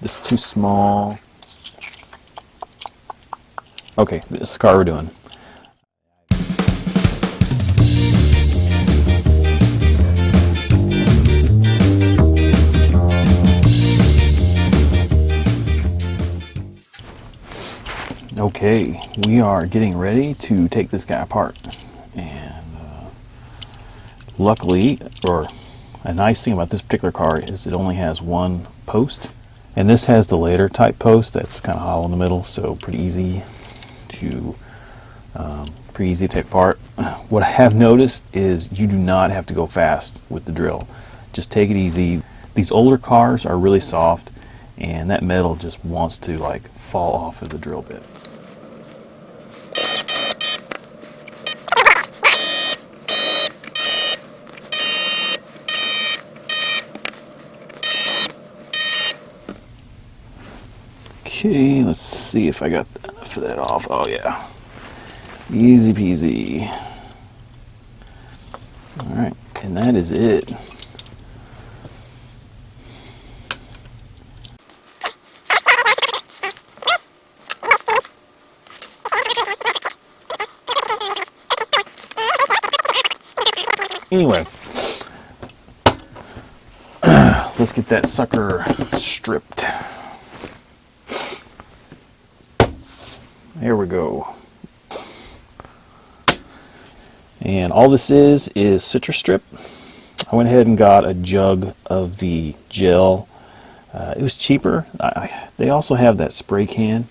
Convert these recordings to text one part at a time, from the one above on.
This is too small. Okay, this is the car we're doing. Okay, we are getting ready to take this guy apart, and luckily, or a nice thing about this particular car is it only has one post, and this has the later type post that's kind of hollow in the middle, so pretty easy to take apart. What I have noticed is you do not have to go fast with the drill. Just take it easy. These older cars are really soft, and that metal just wants to like fall off of the drill bit. Okay, let's see if I got enough of that off. Oh yeah, easy peasy. All right, and that is it. Anyway, let's get that sucker stripped. There we go. And all this is citrus strip. I went ahead and got a jug of the gel. It was cheaper. They also have that spray can.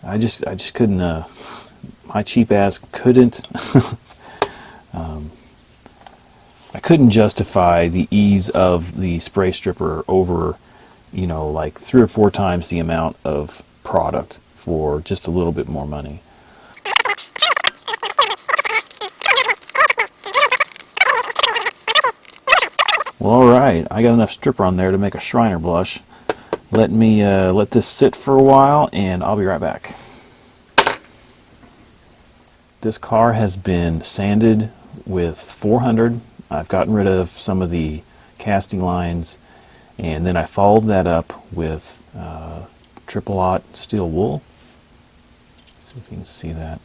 I just couldn't. My cheap ass couldn't. I couldn't justify the ease of the spray stripper over, like 3 or 4 times the amount of product for just a little bit more money. Well, all right, I got enough stripper on there to make a Shriner blush. Let me let this sit for a while, and I'll be right back. This car has been sanded with 400. I've gotten rid of some of the casting lines, and then I followed that up with triple-aught steel wool. See if you can see that.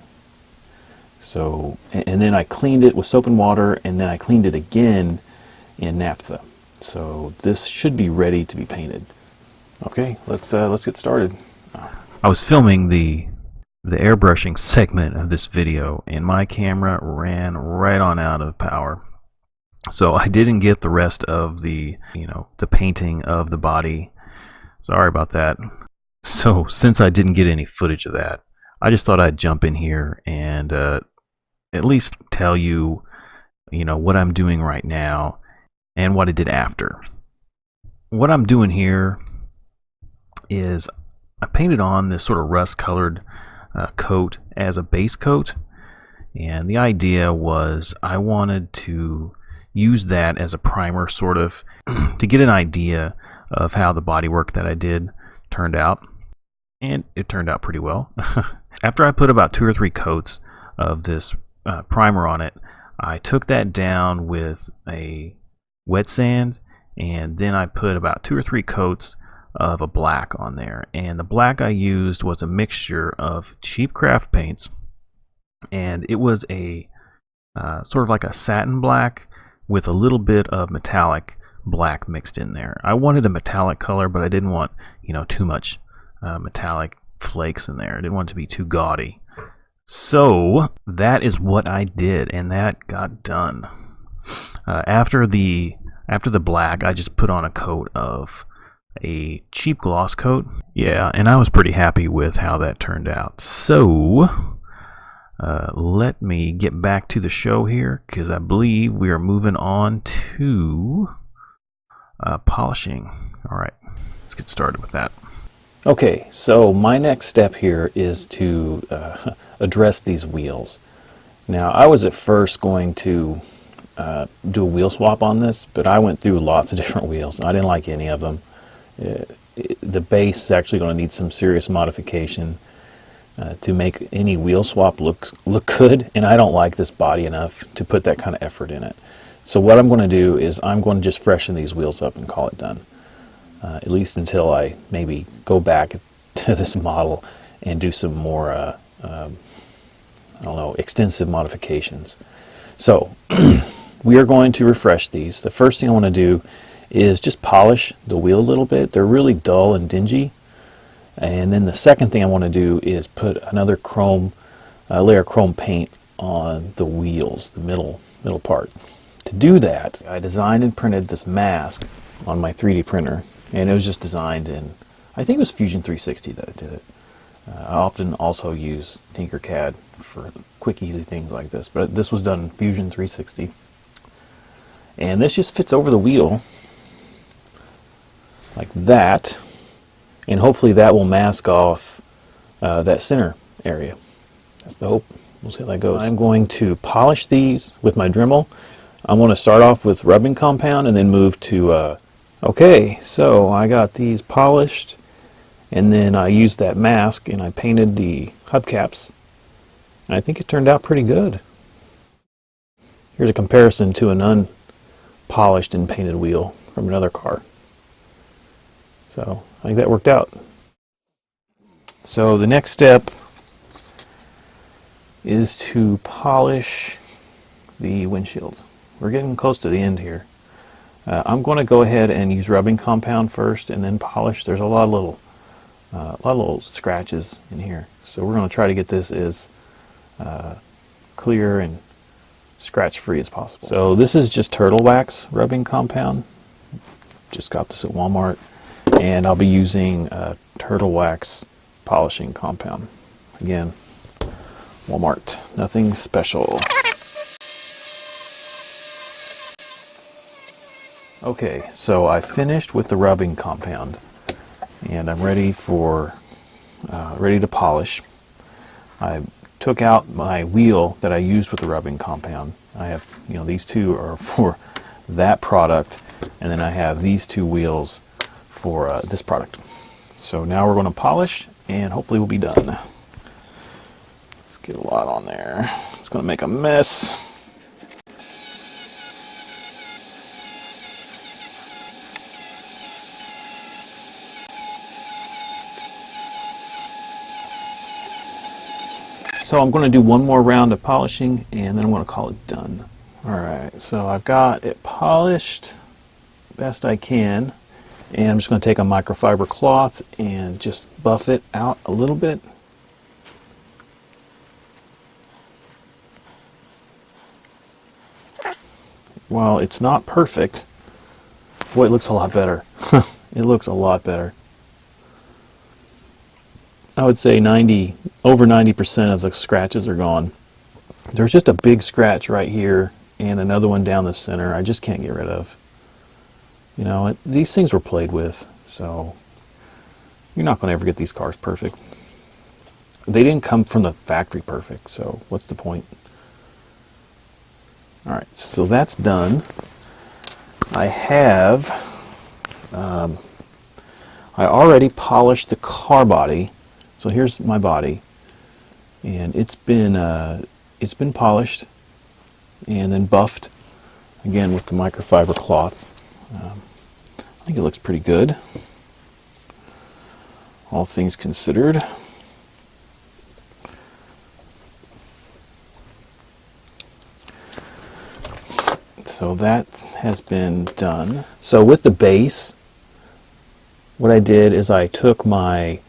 So, and then I cleaned it with soap and water, and then I cleaned it again in naphtha. So this should be ready to be painted. Okay, let's get started. I was filming the airbrushing segment of this video, and my camera ran right on out of power. So I didn't get the rest of the painting of the body. Sorry about that. So since I didn't get any footage of that, I just thought I'd jump in here and at least tell you, what I'm doing right now and what I did after. What I'm doing here is I painted on this sort of rust-colored coat as a base coat, and the idea was I wanted to use that as a primer, sort of, to get an idea of how the bodywork that I did turned out, and it turned out pretty well. After I put about 2 or 3 coats of this primer on it, I took that down with a wet sand, and then I put about 2 or 3 coats of a black on there, and the black I used was a mixture of cheap craft paints, and it was a sort of like a satin black with a little bit of metallic black mixed in there. I wanted a metallic color, but I didn't want too much metallic flakes in there. I didn't want it to be too gaudy. So that is what I did, and that got done. After the black, I just put on a coat of a cheap gloss coat. Yeah, and I was pretty happy with how that turned out. So let me get back to the show here, because I believe we are moving on to polishing. All right, let's get started with that. Okay, so my next step here is to address these wheels. Now, I was at first going to do a wheel swap on this, but I went through lots of different wheels, and I didn't like any of them. The base is actually going to need some serious modification to make any wheel swap look good, and I don't like this body enough to put that kind of effort in it. So what I'm going to do is I'm going to just freshen these wheels up and call it done. at least until I maybe go back to this model and do some more, I don't know, extensive modifications. So we are going to refresh these. The first thing I want to do is just polish the wheel a little bit. They're really dull and dingy. And then the second thing I want to do is put another layer of chrome paint on the wheels, the middle part. To do that, I designed and printed this mask on my 3D printer, and it was just designed in, I think it was Fusion 360 that I did it. I often also use Tinkercad for quick, easy things like this, but this was done in Fusion 360. And this just fits over the wheel like that, and hopefully that will mask off that center area. That's the hope. We'll see how that goes. I'm going to polish these with my Dremel. I want to start off with rubbing compound and then move to, okay, so I got these polished, and then I used that mask and I painted the hubcaps, and I think it turned out pretty good. Here's a comparison to an unpolished and painted wheel from another car. So I think that worked out. So the next step is to polish the windshield. We're getting close to the end here. I'm going to go ahead and use rubbing compound first and then polish. There's a lot of little scratches in here, so we're going to try to get this as clear and scratch free as possible. So this is just turtle wax rubbing compound. Just got this at Walmart, and I'll be using turtle wax polishing compound. Again, Walmart, nothing special. Okay, so I finished with the rubbing compound, and I'm ready to polish. I took out my wheel that I used with the rubbing compound. I have, these two are for that product, and then I have these two wheels for this product. So now we're going to polish, and hopefully we'll be done. Let's get a lot on there. It's going to make a mess. So I'm going to do one more round of polishing, and then I'm going to call it done. Alright, so I've got it polished best I can, and I'm just going to take a microfiber cloth and just buff it out a little bit. While it's not perfect, boy, it looks a lot better. It looks a lot better. I would say over 90% of the scratches are gone. There's just a big scratch right here and another one down the center I just can't get rid of. These things were played with, so you're not going to ever get these cars perfect. They didn't come from the factory perfect, so what's the point? Alright, so that's done. I already polished the car body. So here's my body, and it's been polished and then buffed again with the microfiber cloth. I think it looks pretty good, all things considered. So that has been done. So with the base, what I did is I took my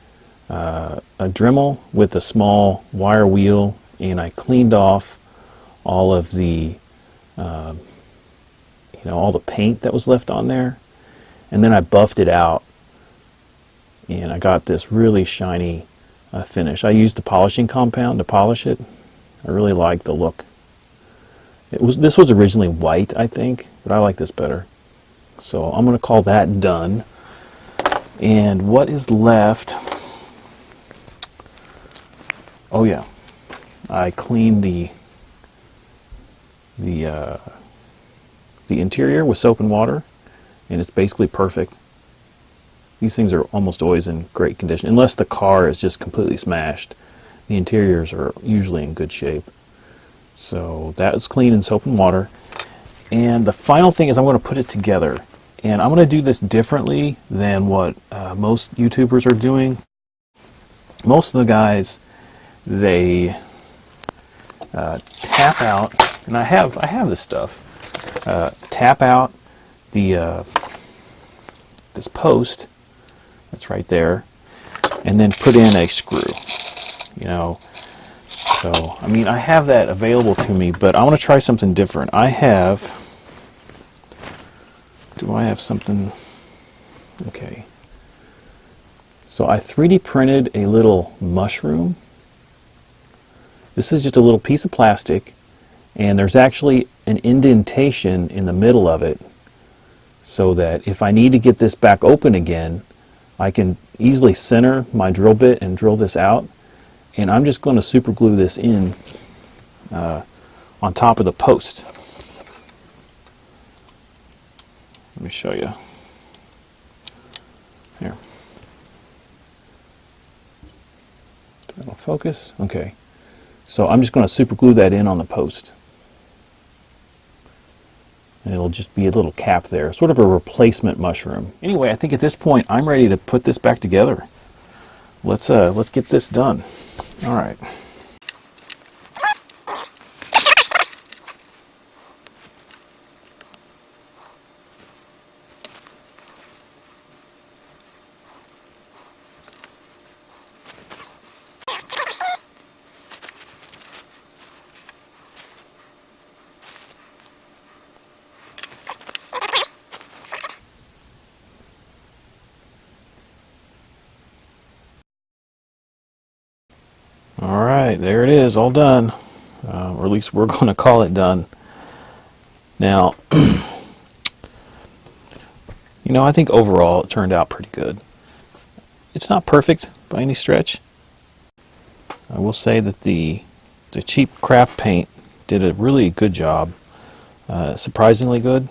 a Dremel with a small wire wheel, and I cleaned off all of the all the paint that was left on there, and then I buffed it out, and I got this really shiny finish. I used the polishing compound to polish it. I really like the look. This was originally white, I think, but I like this better. So I'm going to call that done. And what is left? Oh yeah, I cleaned the interior with soap and water, and it's basically perfect. These things are almost always in great condition, unless the car is just completely smashed. The interiors are usually in good shape. So that is clean in soap and water. And the final thing is I'm going to put it together. And I'm going to do this differently than what most YouTubers are doing. Most of the guys, they tap out, and I have this stuff. Tap out the this post that's right there, and then put in a screw. You know, so I mean, I have that available to me, but I want to try something different. I have. Do I have something? Okay. So I 3D printed a little mushroom. This is just a little piece of plastic, and there's actually an indentation in the middle of it, so that if I need to get this back open again, I can easily center my drill bit and drill this out. And I'm just going to super glue this in on top of the post. Let me show you. Here. That'll focus. Okay. So I'm just going to super glue that in on the post. And it'll just be a little cap there, sort of a replacement mushroom. Anyway, I think at this point I'm ready to put this back together. Let's get this done. All right. All right, there it is, all done. Or at least we're going to call it done. Now, you know, I think overall it turned out pretty good. It's not perfect by any stretch. I will say that the cheap craft paint did a really good job. Surprisingly good.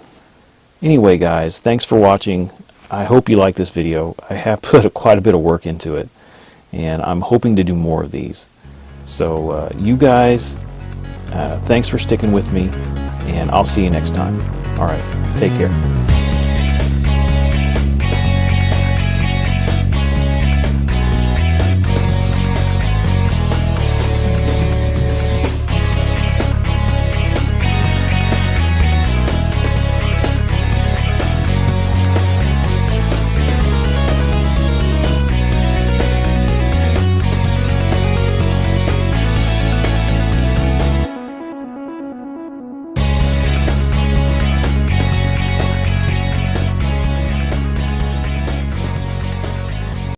Anyway, guys, thanks for watching. I hope you like this video. I have put quite a bit of work into it, and I'm hoping to do more of these. So you guys, thanks for sticking with me, and I'll see you next time. All right, take care.